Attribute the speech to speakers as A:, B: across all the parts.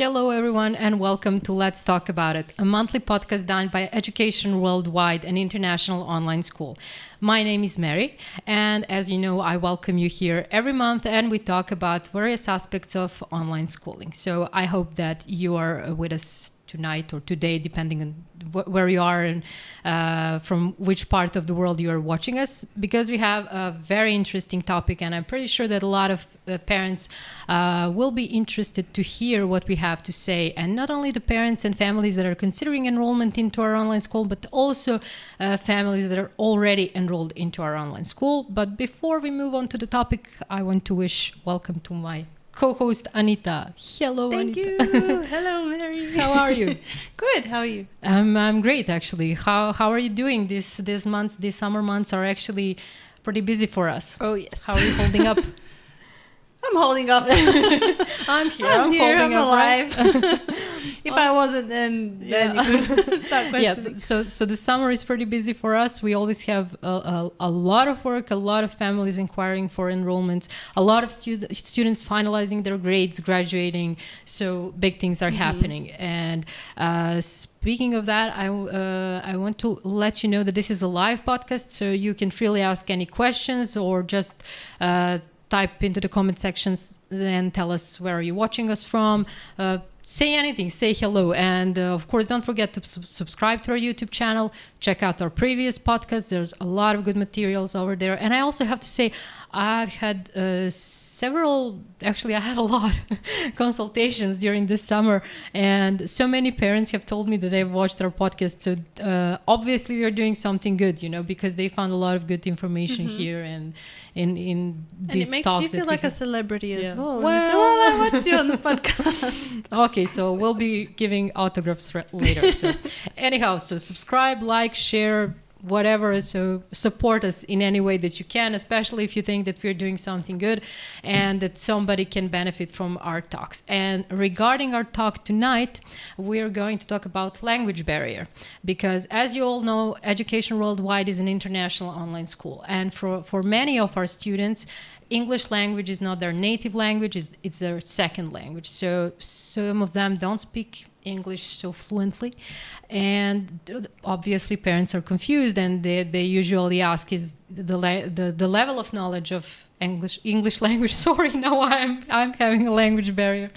A: Hello, everyone, and welcome to Let's Talk About It, a monthly podcast done by Education Worldwide, an international online school. My name is Mary, and as you know, I welcome you here every month, and we talk about various aspects of online schooling. So I hope that you are with us tonight or today, depending on where you are and from which part of the world you are watching us, because we have a very interesting topic, and I'm pretty sure that a lot of parents will be interested to hear what we have to say. And not only the parents and families that are considering enrollment into our online school, but also families that are already enrolled into our online school. But before we move on to the topic, I want to wish welcome to my co-host Anita. Hello,
B: Thank
A: Anita.
B: you. Hello, Mary.
A: How are you?
B: Good. How are you?
A: I'm great, actually. How are you doing? These months, these summer months are actually pretty busy for us.
B: Oh, yes.
A: How are you holding up?
B: I'm holding up.
A: I'm here. I'm
B: here.
A: holding
B: I'm
A: up,
B: alive.
A: right?
B: If I wasn't, then you could start questioning.
A: So the summer is pretty busy for us. We always have a lot of work, a lot of families inquiring for enrollments, a lot of students finalizing their grades, graduating. So big things are happening. And speaking of that, I want to let you know that this is a live podcast, so you can freely ask any questions or just type into the comment sections and tell us where are you watching us from. Say anything, say hello. And of course, don't forget to subscribe to our YouTube channel. Check out our previous podcasts. There's a lot of good materials over there. And I also have to say, I've had I had a lot of consultations during this summer, and so many parents have told me that they've watched our podcast. So obviously we are doing something good, because they found a lot of good information here and in these talks. And
B: it makes you feel like a celebrity as well.
A: Well,
B: I watched you on the podcast.
A: Okay, so we'll be giving autographs later. So anyhow, so subscribe, like, share, whatever. So support us in any way that you can, especially if you think that we're doing something good and that somebody can benefit from our talks. And regarding our talk tonight, we're going to talk about language barrier, because as you all know, Education Worldwide is an international online school, and for many of our students, English language is not their native language, it's their second language. So some of them don't speak English so fluently, and obviously parents are confused, and they usually ask, is the level of knowledge of English language, sorry, now I'm having a language barrier,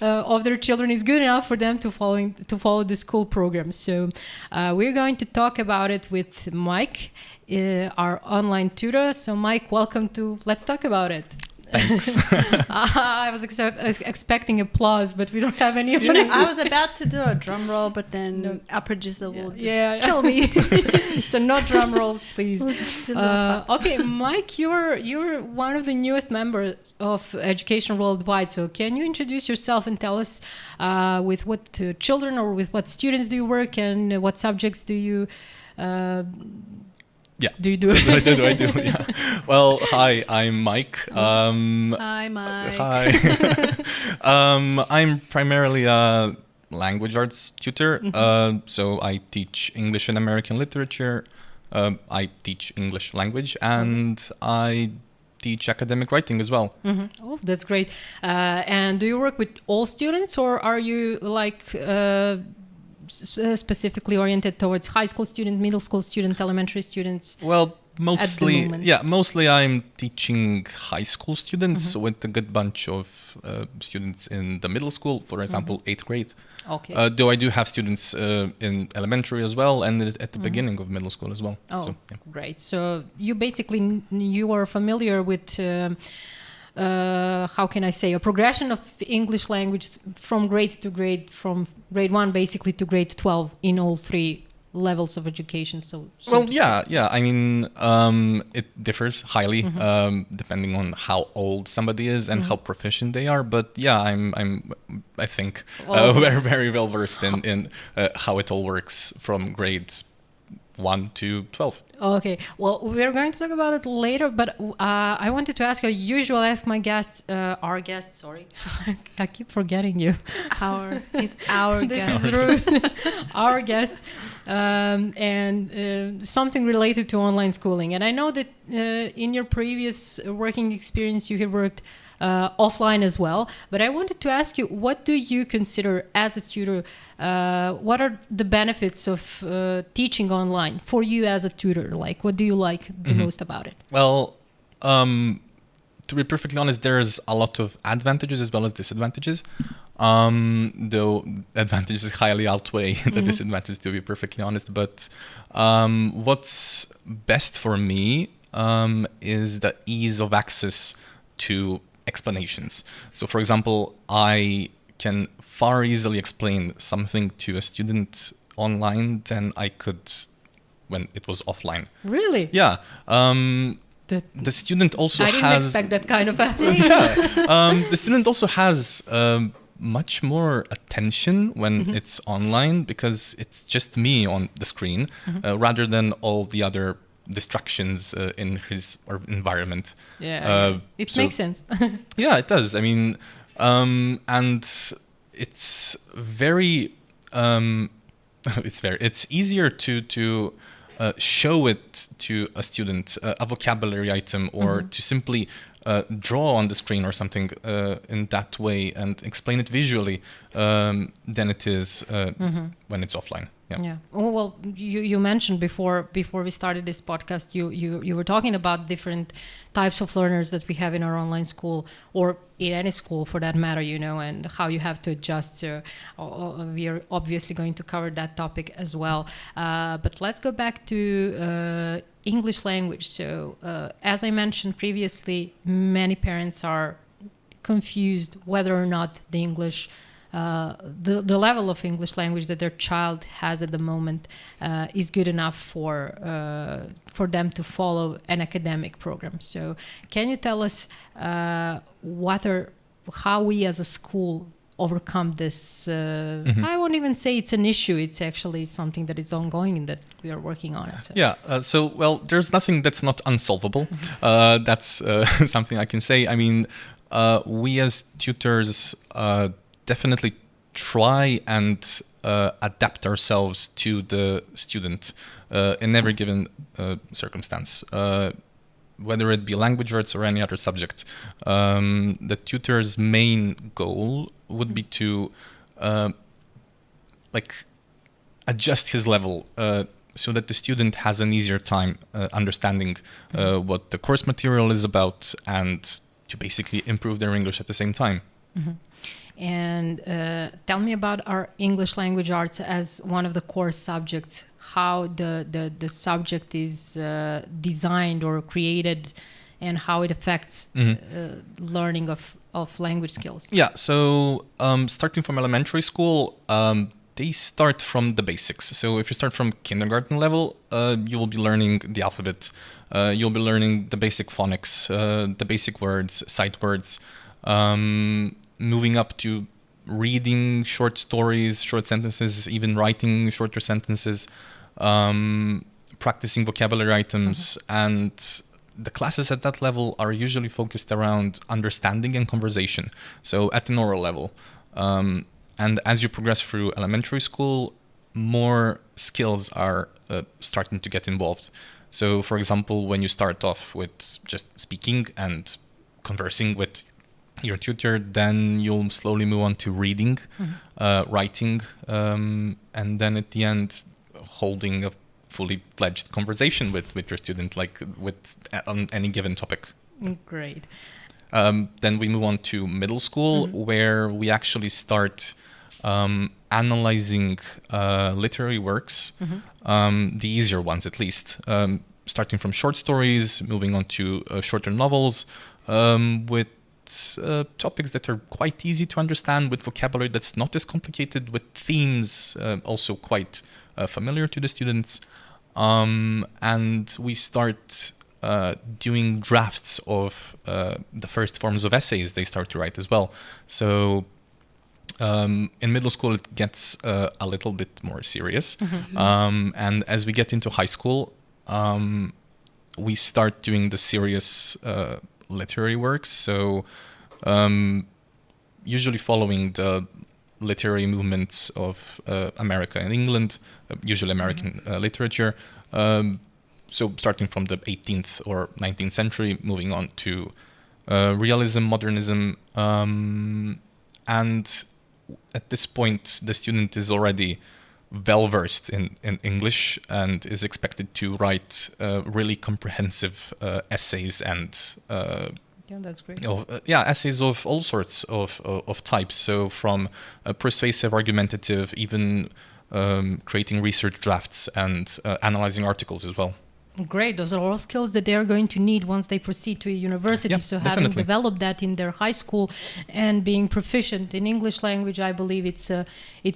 A: of their children is good enough for them to follow the school program. So we're going to talk about it with Mike, our online tutor. So Mike, welcome to Let's Talk About It.
C: Thanks.
A: I was expecting applause, but we don't have any of
B: it. I was about to do a drum roll, but then our producer will just kill me.
A: So no drum rolls, please.
B: We'll
A: okay, Mike, you're one of the newest members of Education Worldwide. So can you introduce yourself and tell us with what children or with what students do you work, and what subjects do you do you do?
C: I do, yeah. Well, hi, I'm Mike.
B: Hi, Mike.
C: Hi. I'm primarily a language arts tutor. So I teach English and American literature. I teach English language, and I teach academic writing as well.
A: Oh, that's great. And do you work with all students, or are you like specifically oriented towards high school student, middle school student, elementary students?
C: Well, mostly I'm teaching high school students with a good bunch of students in the middle school, for example, 8th grade.
A: Okay.
C: Though I do have students in elementary as well, and at the beginning of middle school as well.
A: Oh,
C: so, yeah.
A: Great. So you are familiar with how can I say, a progression of English language from grade to grade, from grade 1 basically to grade 12 in all three levels of education.
C: Yeah. I mean, it differs highly depending on how old somebody is and how proficient they are. But yeah, I think very, very well versed in how it all works from grade 1 to 12.
A: Okay, well, we're going to talk about it later, but I wanted to ask you, I usually ask my guests, our guests, sorry, I keep forgetting you.
B: He's our guest.
A: This is rude. Our guests, and something related to online schooling. And I know that in your previous working experience, you have worked offline as well. But I wanted to ask you, what do you consider as a tutor? What are the benefits of teaching online for you as a tutor? Like, what do you like the most about it?
C: Well, to be perfectly honest, there's a lot of advantages as well as disadvantages. Though advantages highly outweigh the disadvantages, to be perfectly honest. But what's best for me is the ease of access to explanations. So, for example, I can far easily explain something to a student online than I could when it was offline.
A: Really?
C: Yeah. The student also
A: I didn't
C: has...
A: expect that kind of answer.
C: The student also has much more attention when it's online because it's just me on the screen rather than all the other distractions in his environment.
A: It makes sense.
C: Yeah, it does. I mean, and it's very... it's easier to show it to a student, a vocabulary item, or to simply draw on the screen or something in that way and explain it visually than it is when it's offline.
A: Yeah. Oh, well, you mentioned before we started this podcast, you were talking about different types of learners that we have in our online school or in any school for that matter, and how you have to adjust. So we are obviously going to cover that topic as well. But let's go back to English language. So as I mentioned previously, many parents are confused whether or not the English the level of English language that their child has at the moment is good enough for them to follow an academic program. So can you tell us how we as a school overcome this? I won't even say it's an issue. It's actually something that is ongoing and that we are working on it. So.
C: Yeah. Well, there's nothing that's not unsolvable. That's something I can say. I mean, we as tutors definitely try and adapt ourselves to the student in every given circumstance, whether it be language arts or any other subject. The tutor's main goal would be to adjust his level so that the student has an easier time understanding what the course material is about and to basically improve their English at the same time.
A: And tell me about our English language arts as one of the core subjects, how the subject is designed or created and how it affects learning of language skills.
C: Yeah, so starting from elementary school, they start from the basics. So if you start from kindergarten level, you will be learning the alphabet. You'll be learning the basic phonics, the basic words, sight words. Moving up to reading short stories, short sentences, even writing shorter sentences, practicing vocabulary items. And the classes at that level are usually focused around understanding and conversation. So at an oral level. And as you progress through elementary school, more skills are starting to get involved. So for example, when you start off with just speaking and conversing with your tutor, then you'll slowly move on to reading, writing, and then at the end, holding a fully fledged conversation with your student, on any given topic.
A: Great.
C: Then we move on to middle school, where we actually start analyzing literary works, the easier ones at least, starting from short stories, moving on to shorter novels, with topics that are quite easy to understand, with vocabulary that's not as complicated, with themes also quite familiar to the students. And we start doing drafts of the first forms of essays they start to write as well. So in middle school, it gets a little bit more serious. And as we get into high school, we start doing the serious literary works. So usually following the literary movements of America and England, usually American literature. So starting from the 18th or 19th century, moving on to realism, modernism, and at this point, the student is already well versed in English and is expected to write really comprehensive essays and
A: yeah, that's great.
C: Essays of all sorts of types. So from persuasive, argumentative, even creating research drafts and analyzing articles as well.
A: Great. Those are all skills that they're going to need once they proceed to a university. So having developed that in their high school and being proficient in English language, I believe it's a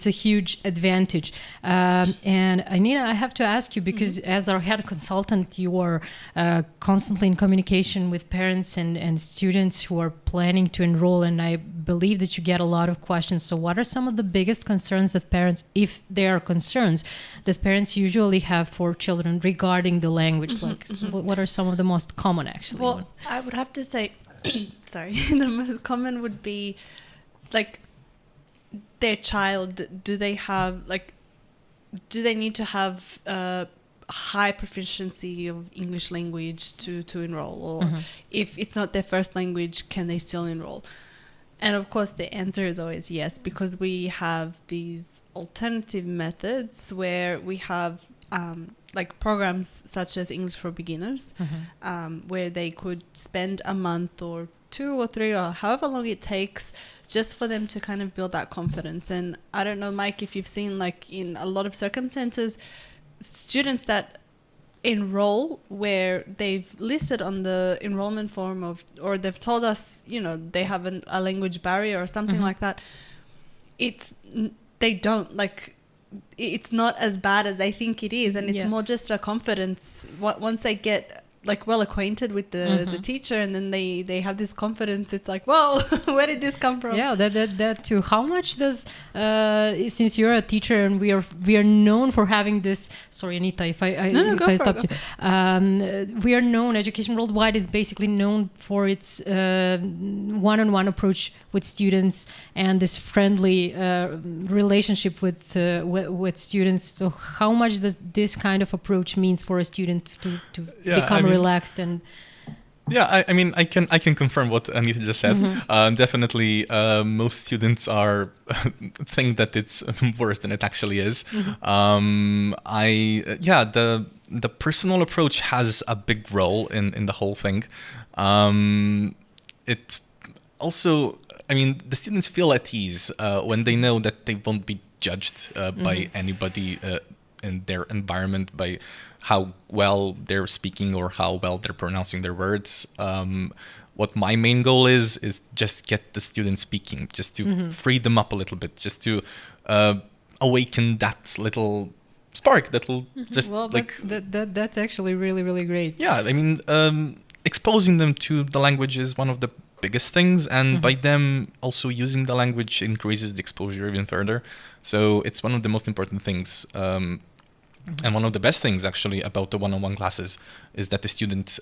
A: huge advantage. And Anita, I have to ask you, because as our head consultant, you are constantly in communication with parents and students who are planning to enroll, and I believe that you get a lot of questions. So what are some of the biggest concerns that parents, if there are concerns, that parents usually have for children regarding the language? What are some of the most common, actually?
B: Well, I would have to say, sorry, the most common would be like their child. Do they need to have high proficiency of English language to enroll, or if it's not their first language, can they still enroll? And of course, the answer is always yes, because we have these alternative methods where we have like programs such as English for Beginners, where they could spend a month or 2 or 3 or however long it takes just for them to kind of build that confidence. And I don't know, Mike, if you've seen, like, in a lot of circumstances, students that enroll where they've listed on the enrollment form or they've told us, you know, they have a language barrier or something like that, they don't, like, it's not as bad as they think it is, and it's more just a confidence. Once they get like well acquainted with the teacher, and then they have this confidence, it's like, whoa, where did this come from?
A: Yeah, that too. How much does since you're a teacher and we are known for having this, sorry Anita, if I stopped you, we are known, education worldwide is basically known for its one-on-one approach with students and this friendly relationship with students. So how much does this kind of approach means for a student to become relaxed? And
C: I mean, I can confirm what Anita just said. Definitely, most students think that it's worse than it actually is. The personal approach has a big role in the whole thing. It also, I mean, the students feel at ease when they know that they won't be judged by anybody in their environment by how well they're speaking or how well they're pronouncing their words. What my main goal is just get the students speaking, just to free them up a little bit, just to awaken that little spark that will just
A: that's actually really, really great.
C: Yeah, I mean, exposing them to the language is one of the biggest things, and by them also using the language increases the exposure even further. So it's one of the most important things. And one of the best things actually about the one-on-one classes is that the student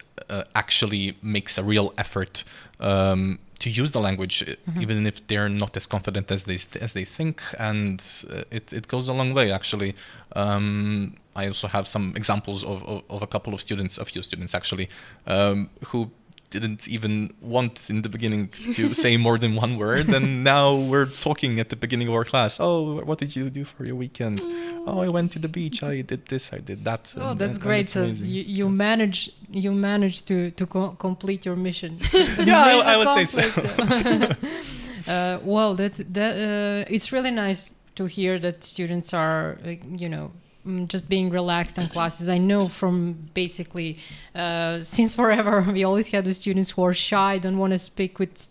C: actually makes a real effort to use the language, even if they're not as confident as they think, and it goes a long way actually. I also have some examples of a few students actually, who didn't even want in the beginning to say more than one word, and now we're talking at the beginning of our class. Oh, what did you do for your weekend? Oh, I went to the beach. I did this. I did that.
A: Oh, that's great. So you managed to complete your mission.
C: Yeah, I would say so.
A: Well, it's really nice to hear that students are, just being relaxed in classes. I know from basically since forever we always had the students who are shy, don't want to speak with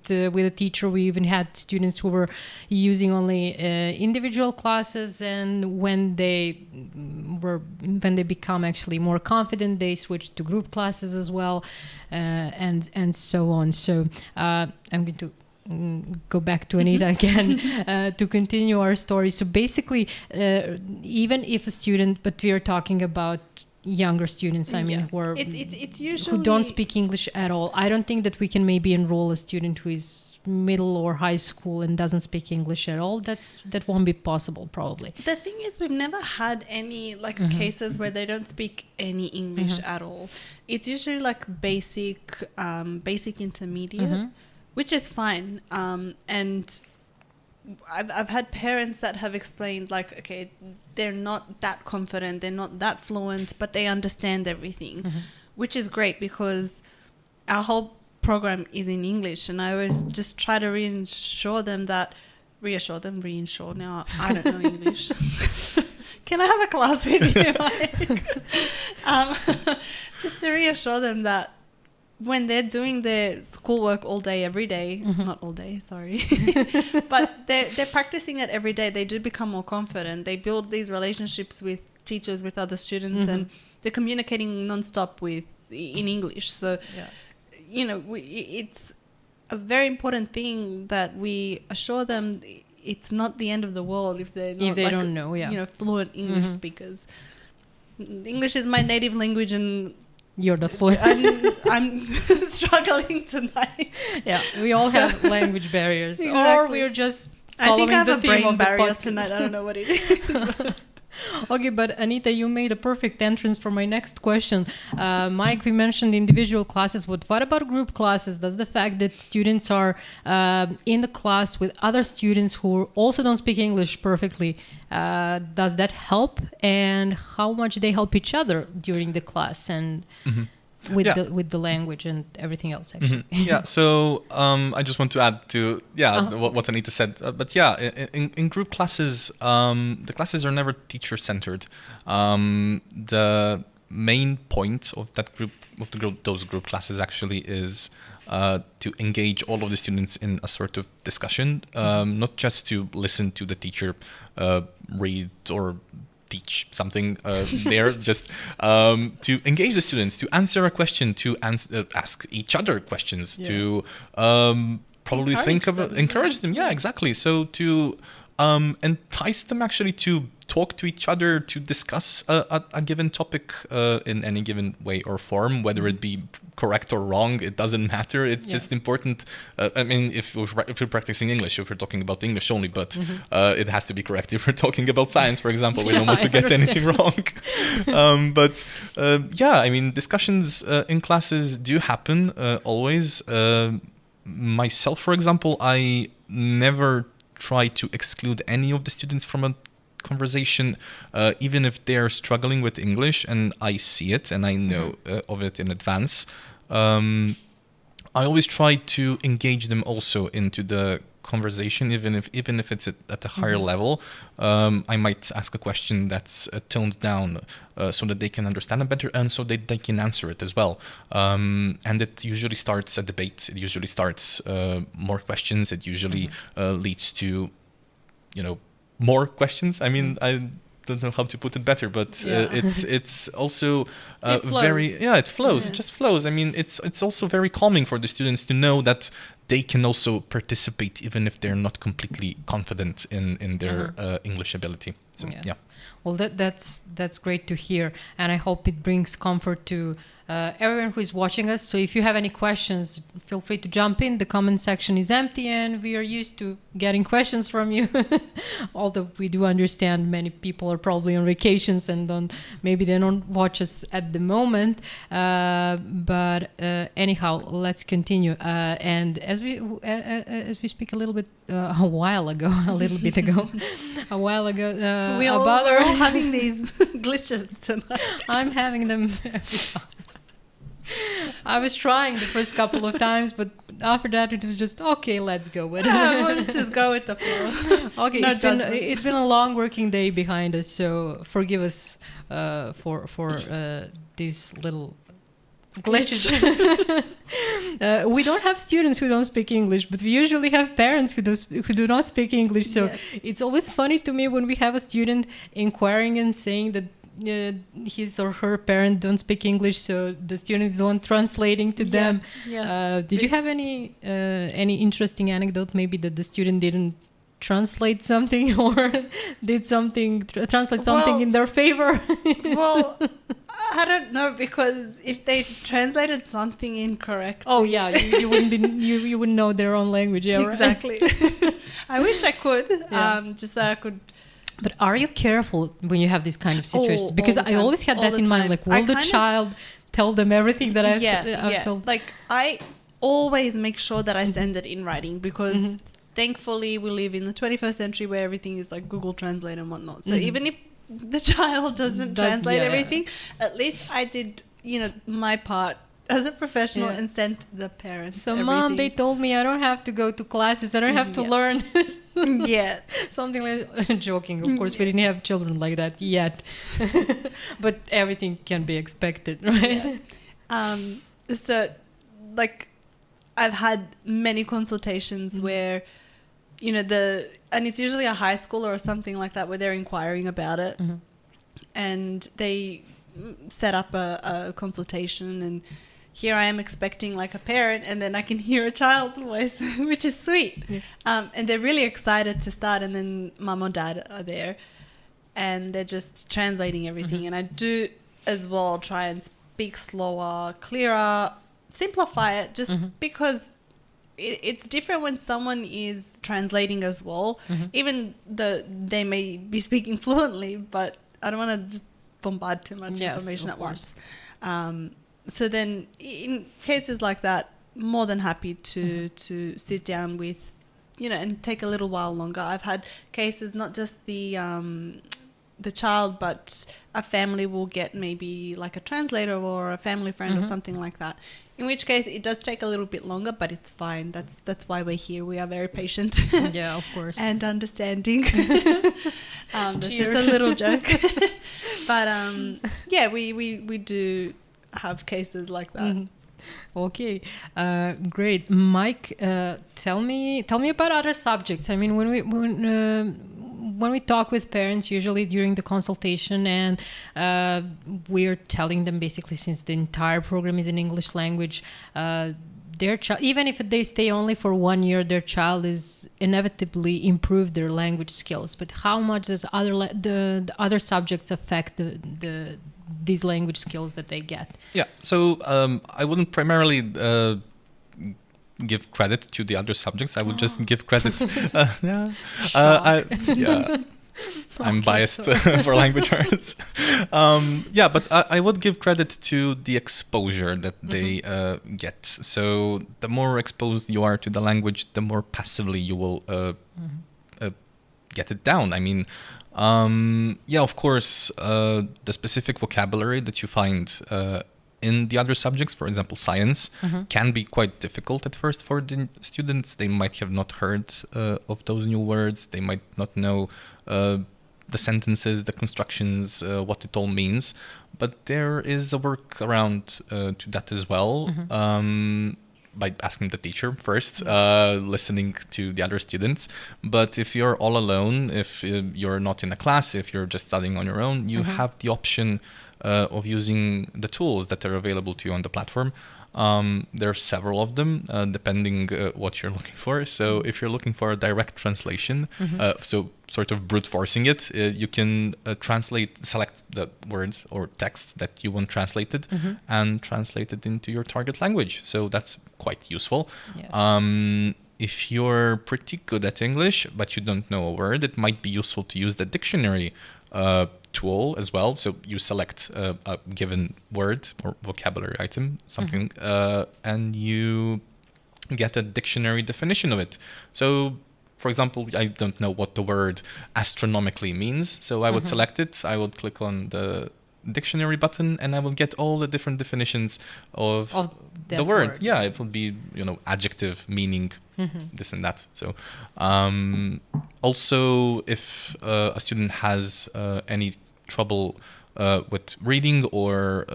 A: a teacher. We even had students who were using only individual classes, and when they become actually more confident, they switch to group classes as well, and so on. So I'm going to go back to Anita again to continue our story. So basically, even if a student, but we are talking about younger students, I mean, who are
B: it's usually
A: who don't speak English at all. I don't think that we can maybe enroll a student who is middle or high school and doesn't speak English at all. That won't be possible, probably.
B: The thing is, we've never had any cases where they don't speak any English at all. It's usually like basic intermediate, which is fine. And I've had parents that have explained like, okay, they're not that confident, they're not that fluent, but they understand everything, which is great because our whole program is in English, and I always just try to reassure them. Now I don't know English. Can I have a class with you? Just to reassure them that when they're doing their schoolwork all day, every day, not all day, sorry, but they're practicing it every day, they do become more confident. They build these relationships with teachers, with other students, and they're communicating nonstop in English. So, you know, it's a very important thing that we assure them it's not the end of the world if they're not,
A: don't know,
B: fluent English speakers. English is my native language, and
A: you're the fluent.
B: I'm struggling tonight.
A: Yeah, we all have language barriers,
B: Exactly.
A: or we're just following
B: I think I have
A: the
B: a
A: theme
B: brain
A: of the
B: barrier
A: podcast.
B: tonight. I don't know what it is.
A: Okay, but Anita, you made a perfect entrance for my next question. Mike, we mentioned individual classes, but what about group classes? Does the fact that students are in the class with other students who also don't speak English perfectly, does that help? And how much they help each other during the class and with the language and everything else, actually?
C: Yeah, so I just want to add to what Anita said. But yeah, in group classes, the classes are never teacher-centered. The main point of those group classes actually is to engage all of the students in a sort of discussion, not just to listen to the teacher read or teach something there, just to engage the students, to answer a question, to ask each other questions, to probably encourage them. Yeah, exactly. So to entice them actually to talk to each other, to discuss a given topic in any given way or form, whether it be correct or wrong, it doesn't matter. It's just important. I mean, if we're practicing English, if we're talking about English only, but it has to be correct. If we're talking about science, for example, we don't want to get anything wrong. I mean, discussions in classes do happen always. Myself, for example, I never try to exclude any of the students from a conversation, even if they're struggling with English and I see it and I know of it in advance. I always try to engage them also into the conversation, even if it's at a higher level. I might ask a question that's toned down so that they can understand it better and so that they can answer it as well. And it usually starts a debate. It usually starts more questions. It usually leads to, more questions. I mean, I don't know how to put it better, but it's also
B: it flows.
C: It flows. It just flows. I mean, it's also very calming for the students to know that they can also participate even if they're not completely confident in their English ability. So
A: Well, that's great to hear, and I hope it brings comfort to everyone who is watching us. So if you have any questions, feel free to jump in. The comment section is empty and we are used to getting questions from you. Although we do understand many people are probably on vacations and maybe they don't watch us at the moment. But anyhow, let's continue. And as we speak a little bit a while ago,
B: we're all having these glitches tonight.
A: I'm having them every time. I was trying the first couple of times, but after that it was just okay. Let's go with it.
B: We'll just go with the flow.
A: Okay, it's been a long working day behind us, so forgive us for these little glitches. We don't have students who don't speak English, but we usually have parents who do not speak English. So it's always funny to me when we have a student inquiring and saying that his or her parent don't speak English, so the students don't translating to them. Did you have any interesting anecdote, maybe that the student didn't translate something or did something translate something in their favor?
B: Well, I don't know, because if they translated something incorrect.
A: Oh yeah, you wouldn't be you wouldn't know their own language. Yeah, right?
B: Exactly. I wish I could. Just so I could.
A: But are you careful when you have these kind of situations? Because I always had that in mind. Like, will the child tell them everything that I've told?
B: Like, I always make sure that I send it in writing, because thankfully we live in the 21st century where everything is like Google Translate and whatnot. So even if the child doesn't translate everything, at least I did, my part as a professional and sent the parents
A: So
B: everything.
A: Mom, they told me I don't have to go to classes. I don't have to learn. Something like joking. Of course, we didn't have children like that yet. But everything can be expected, right?
B: So, like, I've had many consultations where, and it's usually a high school or something like that where they're inquiring about it. And they set up a consultation, and here I am expecting like a parent, and then I can hear a child's voice, which is sweet. And they're really excited to start, and then mum or dad are there and they're just translating everything. And I do as well try and speak slower, clearer, simplify it, just because it's different when someone is translating as well, even though they may be speaking fluently, but I don't want to just bombard too much information at once. So then in cases like that, more than happy to sit down with, and take a little while longer. I've had cases, not just the child, but a family will get maybe like a translator or a family friend or something like that. In which case it does take a little bit longer, but it's fine. That's why we're here. We are very patient.
A: Yeah, of course.
B: And understanding. That's just a little joke. But we do have cases like that.
A: Okay, great. Mike, tell me about other subjects. I mean, when we talk with parents, usually during the consultation, and we're telling them basically, since the entire program is in English language, their child, even if they stay only for 1 year, their child is inevitably improve their language skills. But how much does the other subjects affect these language skills that they get? Yeah,
C: so I wouldn't primarily give credit to the other subjects. I would just give credit. I'm biased for language arts. But I would give credit to the exposure that they get. So the more exposed you are to the language, the more passively you will get it down. I mean, of course, the specific vocabulary that you find in the other subjects, for example, science, can be quite difficult at first for the students. They might have not heard of those new words. They might not know the sentences, the constructions, what it all means. But there is a workaround to that as well. By asking the teacher first, listening to the other students. But if you're all alone, if you're not in a class, if you're just studying on your own, you have the option of using the tools that are available to you on the platform. There are several of them, depending what you're looking for. So if you're looking for a direct translation, so sort of brute forcing it, you can select the word or text that you want translated and translate it into your target language. So that's quite useful. Yes. If you're pretty good at English, but you don't know a word, it might be useful to use the dictionary tool as well. So you select a given word or vocabulary item, something, and you get a dictionary definition of it. So, for example, I don't know what the word astronomically means, so I would select it. I would click on the dictionary button, and I will get all the different definitions of the word. Yeah, it would be, adjective, meaning, this and that. So also, if a student has any trouble with reading or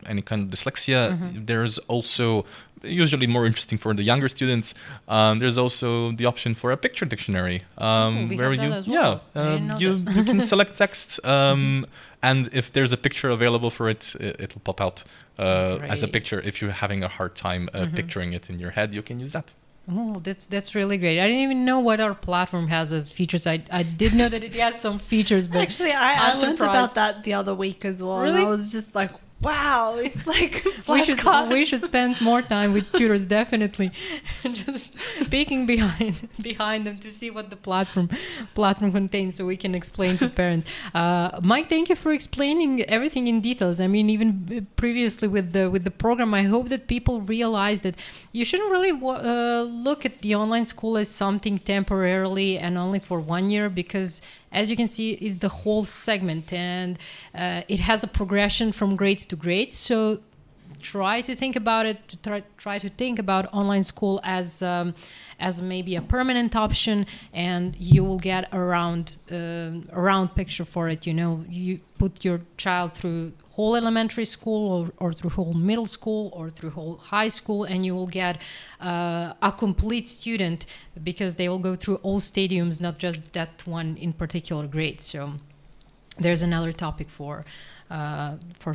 C: any kind of dyslexia, there's also, usually more interesting for the younger students, there's also the option for a picture dictionary, where you can select text, and if there's a picture available for it, it'll pop out as a picture. If you're having a hard time picturing it in your head, you can use that.
A: Oh, that's really great. I didn't even know what our platform has as features. I did know that it has some features, but
B: actually I learned about that the other week as well.
A: Really?
B: And I was just like, wow, it's like
A: we should spend more time with tutors, definitely. Just peeking behind them to see what the platform contains, so we can explain to parents. Mike, thank you for explaining everything in details. I mean, even previously with the program, I hope that people realize that you shouldn't really look at the online school as something temporarily and only for 1 year, because as you can see, it's the whole segment, and it has a progression from grades to grades. So try to think about it. Try to think about online school as maybe a permanent option, and you will get a round picture for it. You know, you put your child through whole elementary school or through whole middle school or through whole high school, and you will get a complete student, because they will go through all stadiums, not just that one in particular grade. So there's another topic for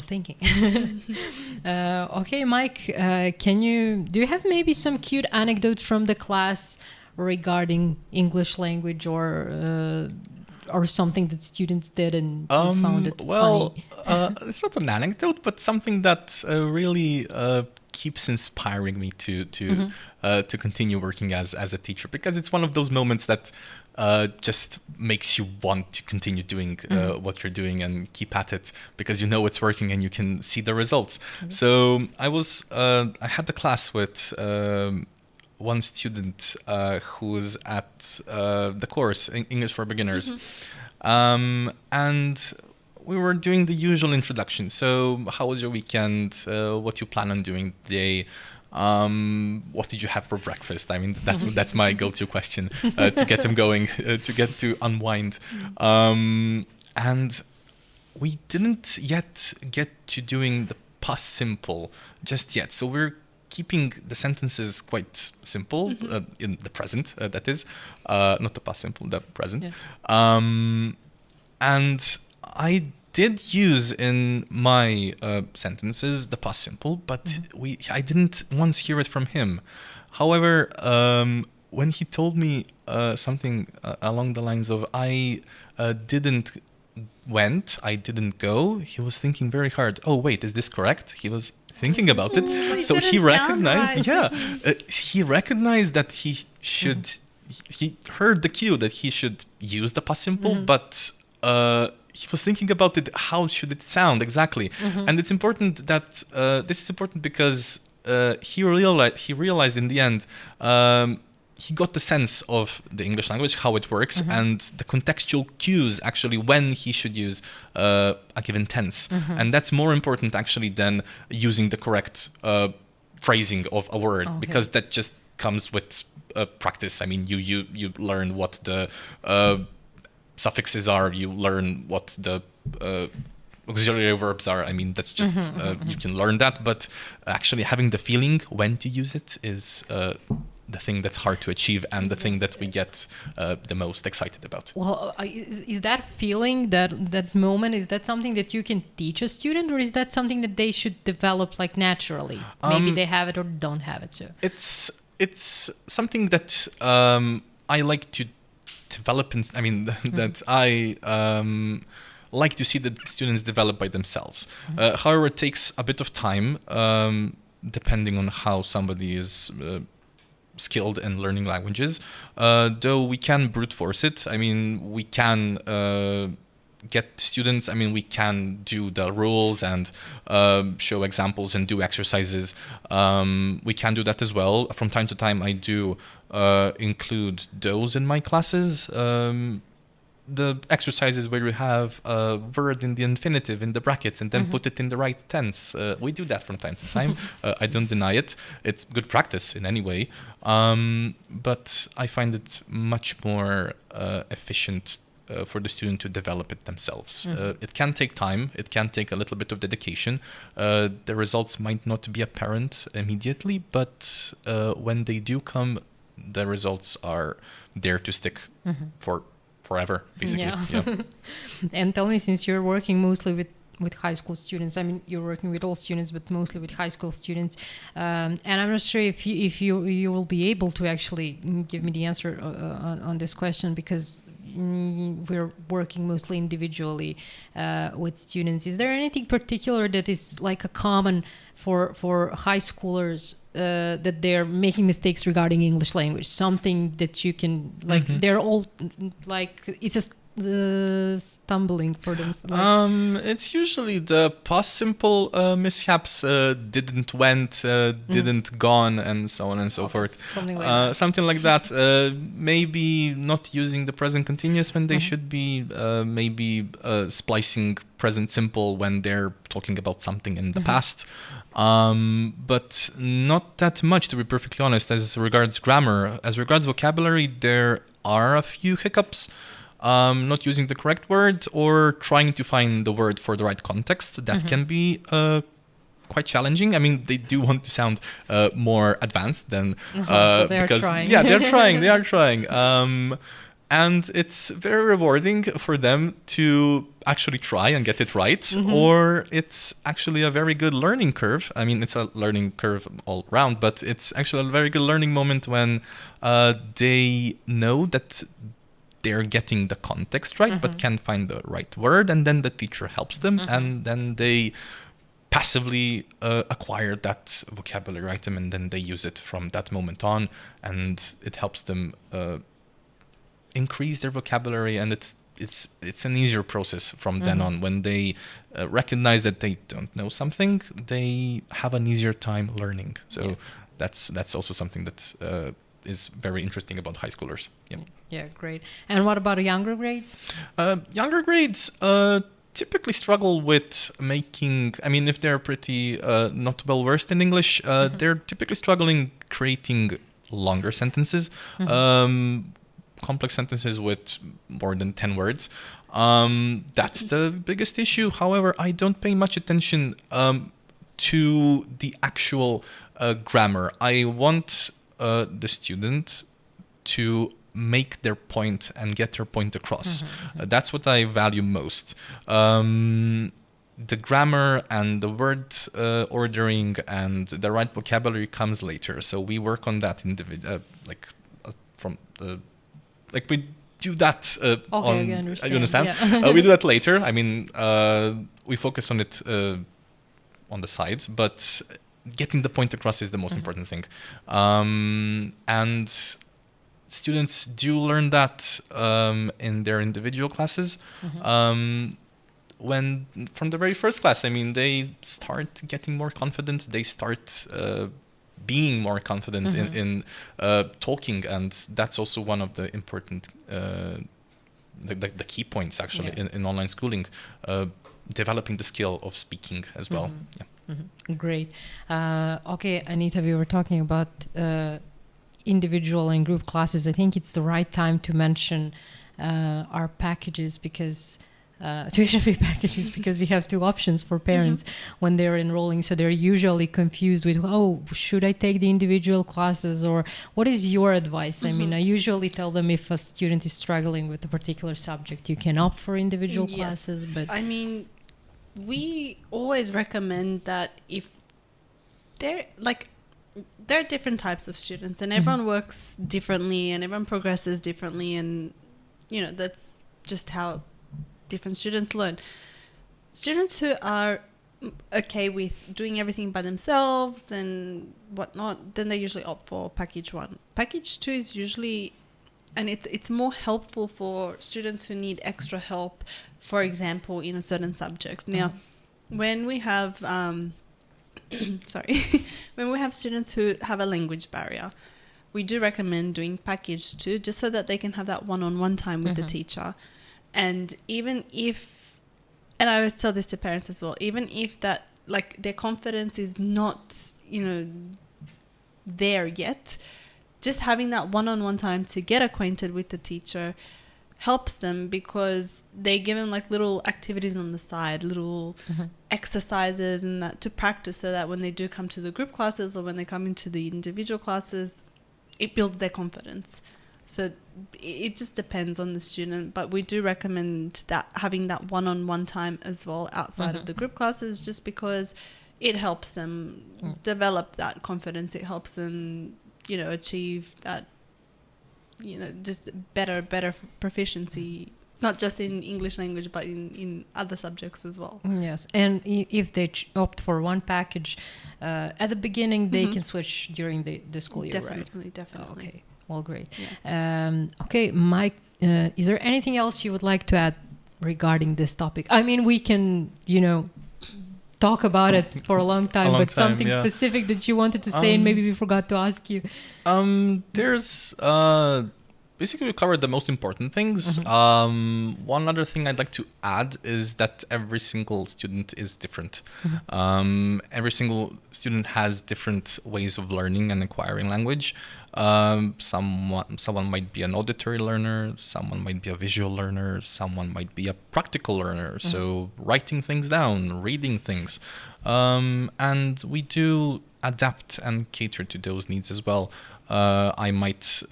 A: thinking. Okay, Mike, do you have maybe some cute anecdotes from the class regarding English language, or something that students did and you found it funny?
C: It's not an anecdote, but something that really keeps inspiring me to continue working as a teacher, because it's one of those moments that just makes you want to continue doing what you're doing and keep at it, because you know it's working and you can see the results. So I had the class with one student who was at the course English for Beginners, and we were doing the usual introduction. So, how was your weekend? What you plan on doing today? What did you have for breakfast? I mean, that's my go-to question to get them going, to unwind. And we didn't yet get to doing the past simple just yet. So we're keeping the sentences quite simple in the present. That is, not the past simple, the present. Yeah. And I did use in my sentences the past simple, but I didn't once hear it from him. However, when he told me something along the lines of I didn't go, he was thinking very hard. Oh wait, is this correct? He was thinking about it. So he recognized, he recognized that he should. He heard the cue that he should use the past simple, but he was thinking about it. How should it sound exactly? And it's important that this is important because he realized in the end. He got the sense of the English language, how it works, and the contextual cues actually when he should use a given tense. And that's more important actually than using the correct phrasing of a word, because that just comes with practice. I mean, you learn what the suffixes are, you learn what the auxiliary verbs are. I mean, that's just you can learn that, but actually having the feeling when to use it is the thing that's hard to achieve, and the thing that we get the most excited about.
A: Well, is that feeling, that moment, is that something that you can teach a student, or is that something that they should develop like naturally? Maybe they have it or don't have it. So
C: it's something that I like to develop. That I like to see the students develop by themselves. However, it takes a bit of time, depending on how somebody is skilled in learning languages, though we can brute force it. I mean, we can get students, we can do the rules and show examples and do exercises. We can do that as well. From time to time, I do include those in my classes. The exercises where you have a word in the infinitive in the brackets and then put it in the right tense. We do that from time to time. I don't deny it. It's good practice in any way. But I find it much more efficient for the student to develop it themselves. It can take time. It can take a little bit of dedication. The results might not be apparent immediately, but when they do come, the results are there to stick for forever, basically. Yeah.
A: And tell me, since you're working mostly with high school students, you're working with all students, but mostly with high school students, and I'm not sure if you will be able to actually give me the answer on this question, because we're working mostly individually with students. Is there anything particular that is like a common for high schoolers that they're making mistakes regarding English language? Something that you can like they're all like it's a stumbling for them.
C: It's usually the past simple mishaps, didn't went, didn't gone, and so on and so forth.
A: Something like that.
C: Something like that. Maybe not using the present continuous when they should be. Maybe splicing present simple when they're talking about something in the past. But not that much, to be perfectly honest. As regards grammar, as regards vocabulary, there are a few hiccups. Not using the correct word or trying to find the word for the right context. That can be quite challenging. I mean, they do want to sound more advanced than
A: So they're
C: because
A: trying.
C: yeah, they're trying. They are trying. And it's very rewarding for them to actually try and get it right, or it's actually a very good learning curve. I mean, it's a learning curve all around, but it's actually a very good learning moment when they know that they're getting the context right, but can't find the right word, and then the teacher helps them, and then they passively acquire that vocabulary item, and then they use it from that moment on, and it helps them increase their vocabulary, and it's an easier process from then on. When they recognize that they don't know something, they have an easier time learning. So that's also something that is very interesting about high schoolers.
A: Yeah, great. And what about younger grades?
C: Younger grades typically struggle with making, I mean, if they're pretty not well versed in English, they're typically struggling creating longer sentences, complex sentences with more than 10 words. That's the biggest issue. However, I don't pay much attention to the actual grammar. I want the student to make their point and get their point across. That's what I value most. The grammar and the word ordering and the right vocabulary comes later. So we work on that we do that on.
A: I understand.
C: You understand?
A: Yeah.
C: We do that later. I mean, we focus on it on the sides, but getting the point across is the most important thing. And students do learn that in their individual classes. When from the very first class, I mean, they start getting more confident. They start being more confident in talking, and that's also one of the important, the key points actually in online schooling, developing the skill of speaking as well.
A: Great. Okay, Anita, we were talking about individual and group classes. I think it's the right time to mention our packages, because tuition fee packages, because we have two options for parents when they're enrolling. So they're usually confused with, oh, should I take the individual classes, or what is your advice? I mean, I usually tell them if a student is struggling with a particular subject, you can opt for individual classes. But
B: I mean, we always recommend that if there are different types of students, and everyone works differently, and everyone progresses differently, and that's just how different students learn. Students who are okay with doing everything by themselves and whatnot, then they usually opt for package 1. Package 2 is usually, and it's more helpful for students who need extra help, for example, in a certain subject. Now, when we have when we have students who have a language barrier, we do recommend doing package 2, just so that they can have that one-on-one time with the teacher. And even if, and I always tell this to parents as well, even if that, their confidence is not, there yet, just having that one-on-one time to get acquainted with the teacher helps them, because they give them little activities on the side, little exercises and that to practice, so that when they do come to the group classes or when they come into the individual classes, it builds their confidence. So it just depends on the student, but we do recommend that having that one-on-one time as well outside of the group classes, just because it helps them develop that confidence. It helps them, achieve that just better proficiency, not just in English language, but in other subjects as well.
A: Yes, and if they opt for one package at the beginning, they can switch during the school year,
B: Definitely.
A: right? Okay, well, great.
B: Yeah.
A: Okay, Mike, is there anything else you would like to add regarding this topic? I mean, we can, talk about it for a long time, but something specific that you wanted to say and maybe we forgot to ask you.
C: There's basically we covered the most important things. One other thing I'd like to add is that every single student is different. Every single student has different ways of learning and acquiring language. Someone might be an auditory learner, someone might be a visual learner, someone might be a practical learner, so writing things down, reading things. And we do adapt and cater to those needs as well. I might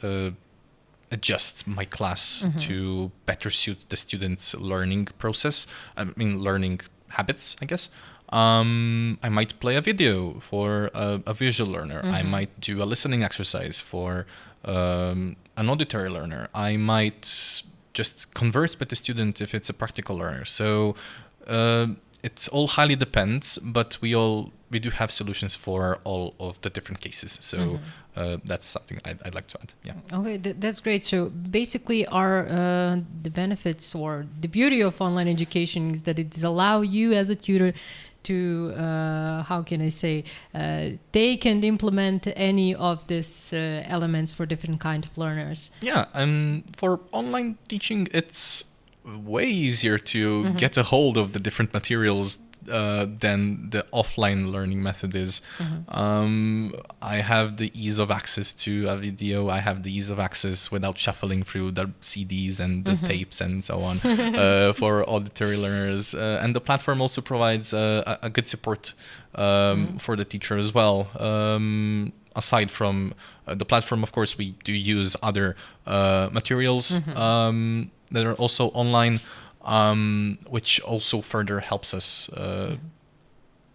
C: adjust my class to better suit the student's learning process. Learning habits, I guess. I might play a video for a visual learner. I might do a listening exercise for an auditory learner. I might just converse with the student if it's a practical learner. So it's all highly depends, but we do have solutions for all of the different cases. So that's something I'd like to add. Yeah. Okay,
A: that's great. So basically, the benefits or the beauty of online education is that it allows you as a tutor to how can I say take and implement any of these elements for different kind of learners.
C: Yeah, and for online teaching, it's way easier to get a hold of the different materials than the offline learning method is. I have the ease of access to a video. I have the ease of access without shuffling through the CDs and the tapes and so on for auditory learners. And the platform also provides a good support for the teacher as well. Aside from the platform, of course, we do use other materials that are also online, which also further helps us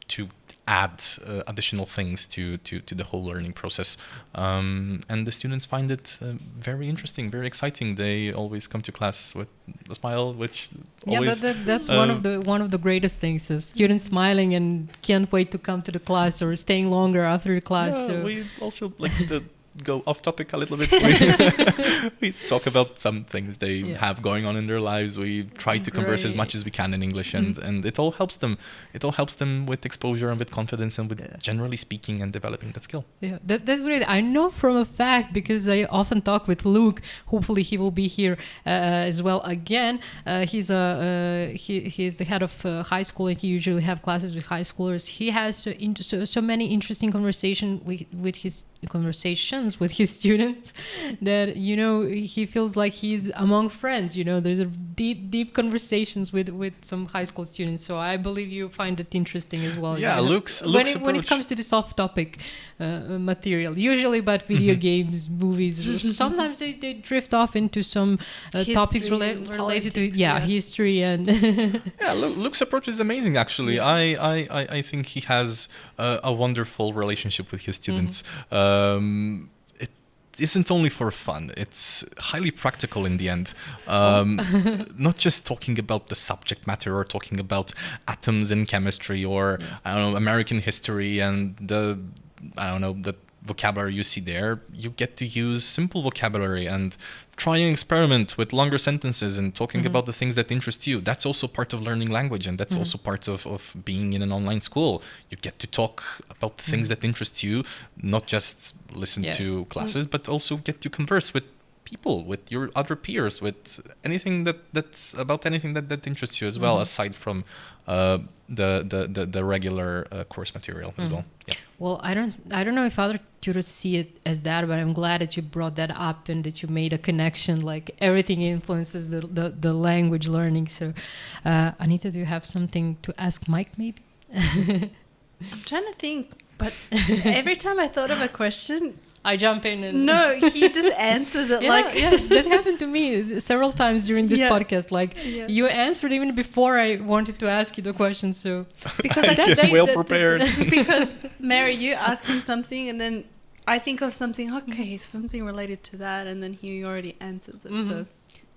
C: to add additional things to the whole learning process. And the students find it very interesting, very exciting. They always come to class with a smile, which always...
A: that's one of the greatest things, is students smiling and can't wait to come to the class or staying longer after the class.
C: Yeah,
A: so.
C: We also like to go off topic a little bit. We talk about some things they have going on in their lives. We try to converse as much as we can in English, and it all helps them. It all helps them with exposure and with confidence and with generally speaking and developing that skill. Yeah,
A: that's great. I know from a fact, because I often talk with Luke. Hopefully he will be here as well again. He's the head of high school, and he usually have classes with high schoolers. He has so many interesting conversations with his students that he feels like he's among friends. There's a deep conversations with some high school students. So I believe you find it interesting as well.
C: Yeah, Luke's
A: when it comes to this off-topic material, usually about video games, movies. Sometimes they drift off into some topics related to history and.
C: Luke's approach is amazing. Actually, I think he has a wonderful relationship with his students. It isn't only for fun, it's highly practical in the end. Not just talking about the subject matter or talking about atoms in chemistry or American history and the vocabulary you see there. You get to use simple vocabulary and try and experiment with longer sentences and talking about the things that interest you. That's also part of learning language, and that's also part of being in an online school. You get to talk about the things that interest you, not just listen to classes, but also get to converse with people, with your other peers, with anything that's about anything that interests you as well, aside from the regular course material as well. Yeah.
A: Well, I don't know if other tutors see it as that, but I'm glad that you brought that up and that you made a connection. Like everything influences the language learning. So, Anita, do you have something to ask Mike? Maybe.
B: I'm trying to think, but every time I thought of a question,
A: I jump in and...
B: No, he just answers it
A: that happened to me several times during this podcast. You answered even before I wanted to ask you the question, so...
C: Because well prepared.
B: Because, Mary, you ask him something and then I think of something, okay, something related to that, and then he already answers it. So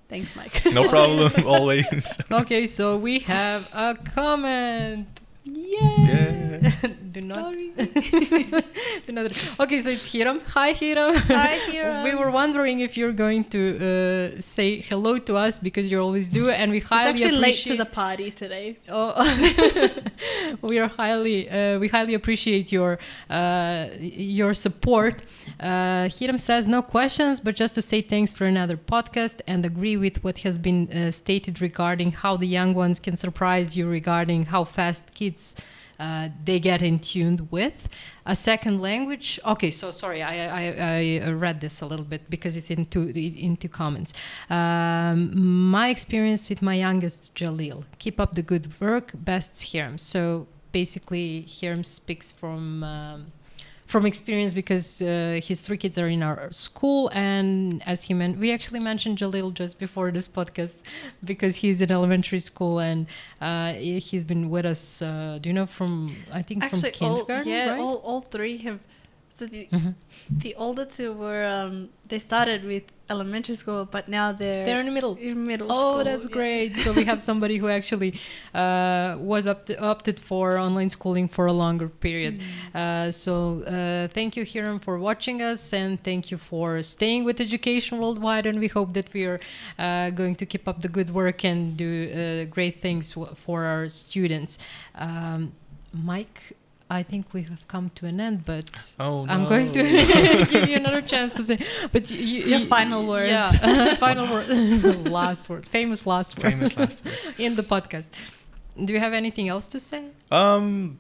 B: thanks, Mike.
C: No problem, always.
A: Okay, so we have a comment.
B: Yay!
A: Do not.
B: Sorry.
A: Do not. Okay, so it's Hiram. Hi, Hiram.
B: Hi, Hiram.
A: We were wondering if you're going to say hello to us because you always do, and we highly
B: It's actually
A: appreciate.
B: late to the party today.
A: Oh, we highly appreciate your support. Hiram says no questions, but just to say thanks for another podcast and agree with what has been stated regarding how the young ones can surprise you regarding how fast kids they get in tuned with a second language. Okay, so sorry, I read this a little bit because it's into comments. My experience with my youngest Jalil. Keep up the good work. Best Hiram. So basically, Hiram speaks from experience because his 3 kids are in our school, and as he we actually mentioned Jalil just before this podcast because he's in elementary school and he's been with us. Do you know from
B: Actually,
A: kindergarten? Right?
B: all 3 have. So the older 2 were they started with elementary school, but now they're
A: in the middle.
B: In middle
A: Oh,
B: school.
A: that's great! So we have somebody who actually was opted for online schooling for a longer period. So thank you, Hiram, for watching us, and thank you for staying with Education Worldwide. And we hope that we are going to keep up the good work and do great things for our students. Mike, I think we have come to an end, but I'm going to give you another chance to say. But
B: your final words.
A: Yeah, final word, last word, famous last word in the podcast. Do you have anything else to say?
C: No.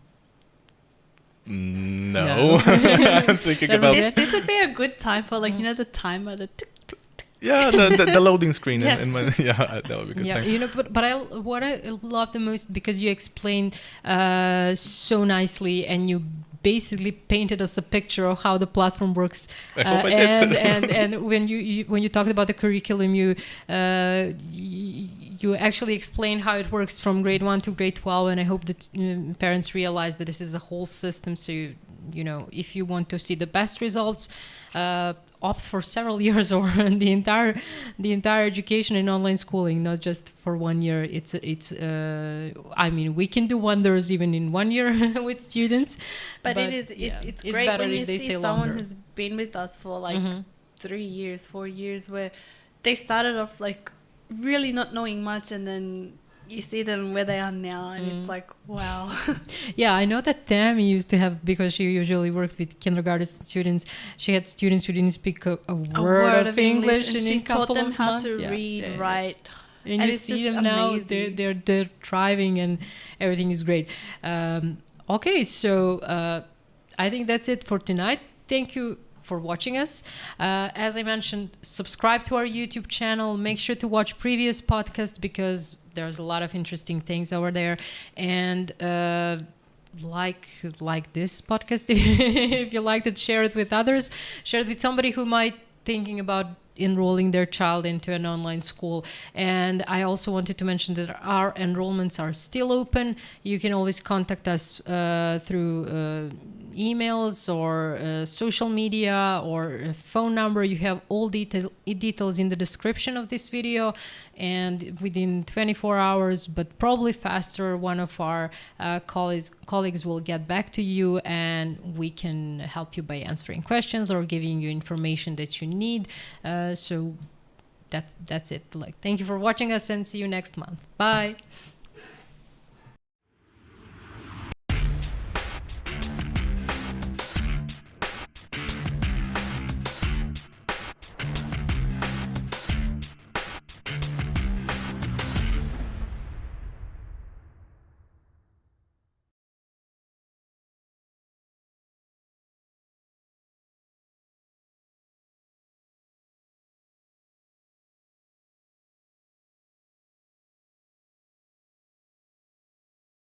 C: I'm thinking about
B: this would be a good time for the timer, the tick.
C: Yeah, the loading screen.
B: Yes.
C: That would be a good time.
A: You know, but what I love the most, because you explained so nicely and you basically painted us a picture of how the platform works.
C: I hope I did.
A: and when you talked about the curriculum, you actually explained how it works from grade 1 to grade 12, and I hope that parents realize that this is a whole system. So you know, if you want to see the best results, opt for several years or the entire education in online schooling, not just for 1 year. I mean, we can do wonders even in 1 year with students,
B: but it's great when you see someone who's been with us for 3 years, 4 years, where they started off really not knowing much, and then you see them where they are now, and it's like, wow.
A: Yeah, I know that Tammy used to have, because she usually worked with kindergarten students, she had students who didn't speak a word of English,
B: and she taught them how to read, write.
A: And you see them now, they're thriving and everything is great. Okay, so I think that's it for tonight. Thank you for watching us. As I mentioned, subscribe to our YouTube channel. Make sure to watch previous podcasts because there's a lot of interesting things over there. And like this podcast, if you liked it, share it with others. Share it with somebody who might thinking about enrolling their child into an online school. And I also wanted to mention that our enrollments are still open. You can always contact us through emails or social media or phone number. You have all details in the description of this video, and within 24 hours, but probably faster, one of our colleagues will get back to you, and we can help you by answering questions or giving you information that you need. So that's it. Thank you for watching us, and see you next month. Bye.